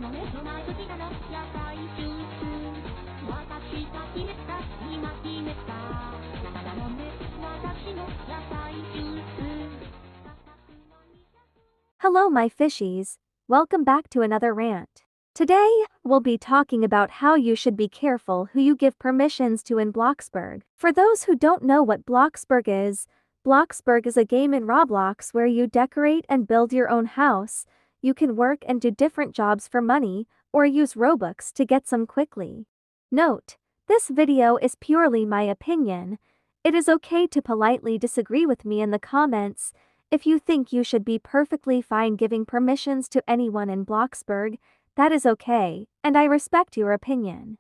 のねそな時なの野菜ジュース私が決めた今決めた生なのね私の野菜ジュース Hello my fishies, welcome back to another rant. Today, we'll be talking about how you should be careful who you give permissions to in Bloxburg. For those who don't know what Bloxburg is a game in Roblox where you decorate and build your own house. You can work and do different jobs for money, or use Robux to get some quickly. Note, this video is purely my opinion. It is okay to politely disagree with me in the comments. If you think you should be perfectly fine giving permissions to anyone in Bloxburg, that is okay, and I respect your opinion.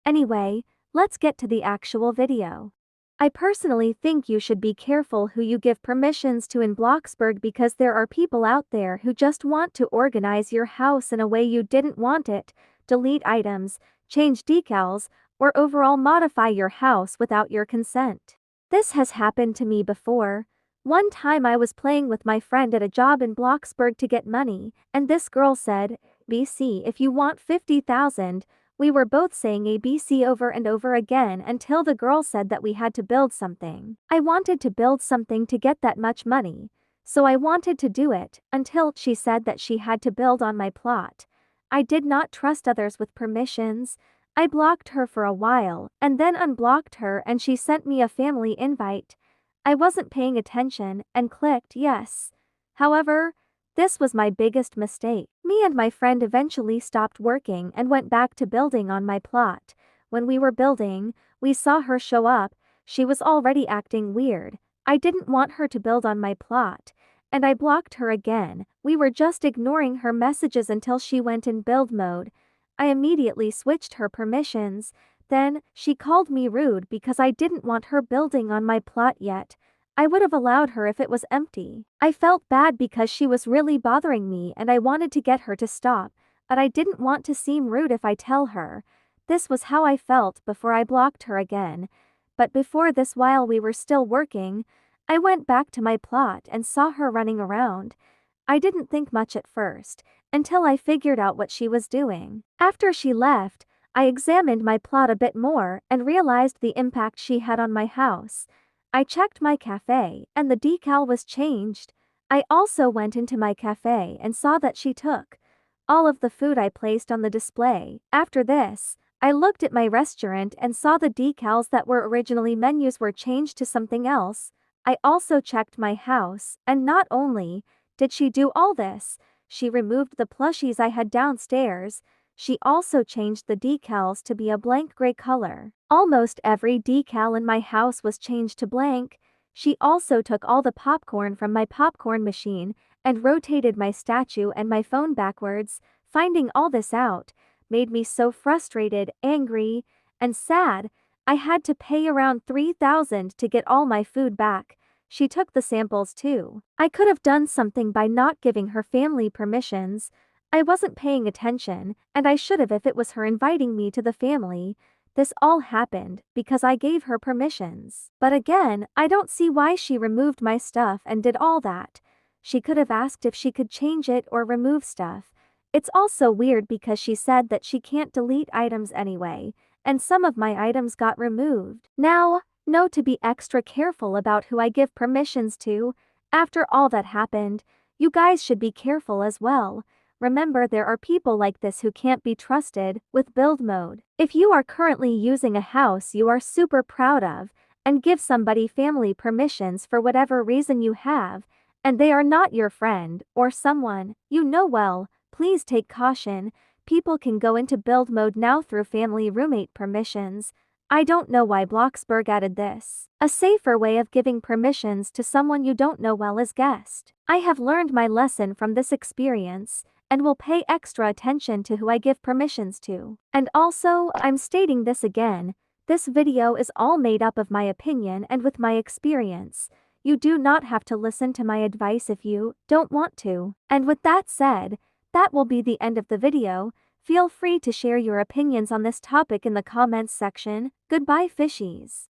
Anyway, let's get to the actual video. I personally think you should be careful who you give permissions to in Bloxburg because there are people out there who just want to organize your house in a way you didn't want it, delete items, change decals, or overall modify your house without your consent. This has happened to me before. One time I was playing with my friend at a job in Bloxburg to get money, and this girl said, "BC if you want 50,000, we were both saying ABC over and over again until the girl said that we had to build something. I wanted to build something to get that much money, so I wanted to do it, until she said that she had to build on my plot. I did not trust others with permissions. I blocked her for a while, and then unblocked her and she sent me a family invite. I wasn't paying attention and clicked yes. However, this was my biggest mistake. Me and my friend eventually stopped working and went back to building on my plot. When we were building, we saw her show up. She was already acting weird. I didn't want her to build on my plot, and I blocked her again. We were just ignoring her messages until she went in build mode. I immediately switched her permissions. Then, she called me rude because I didn't want her building on my plot yet. I would have allowed her if it was empty. I felt bad because she was really bothering me and I wanted to get her to stop, but I didn't want to seem rude if I tell her. This was how I felt before I blocked her again. But before this, while we were still working, I went back to my plot and saw her running around. I didn't think much at first, until I figured out what she was doing. After she left, I examined my plot a bit more and realized the impact she had on my house. I checked my cafe, and the decal was changed. I also went into my cafe and saw that she took all of the food I placed on the display. After this, I looked at my restaurant and saw the decals that were originally menus were changed to something else. I also checked my house, and not only did she do all this, she removed the plushies I had downstairs. She also changed the decals to be a blank gray color. Almost every decal in my house was changed to blank. She also took all the popcorn from my popcorn machine and rotated my statue and my phone backwards. Finding all this out made me so frustrated, angry, and sad. I had to pay around 3,000 to get all my food back. She took the samples too. I could have done something by not giving her family permissions. I wasn't paying attention, and I should have if it was her inviting me to the family. This all happened because I gave her permissions. But again, I don't see why she removed my stuff and did all that. She could have asked if she could change it or remove stuff. It's also weird because she said that she can't delete items anyway, and some of my items got removed. Now, know to be extra careful about who I give permissions to. After all that happened, you guys should be careful as well. Remember, there are people like this who can't be trusted with build mode. If you are currently using a house you are super proud of, and give somebody family permissions for whatever reason you have, and they are not your friend or someone you know well, please take caution. People can go into build mode now through family roommate permissions. I don't know why Bloxburg added this. A safer way of giving permissions to someone you don't know well is guest. I have learned my lesson from this experience, and will pay extra attention to who I give permissions to. And also, I'm stating this again, this video is all made up of my opinion and with my experience. You do not have to listen to my advice if you don't want to. And with that said, that will be the end of the video. Feel free to share your opinions on this topic in the comments section. Goodbye fishies.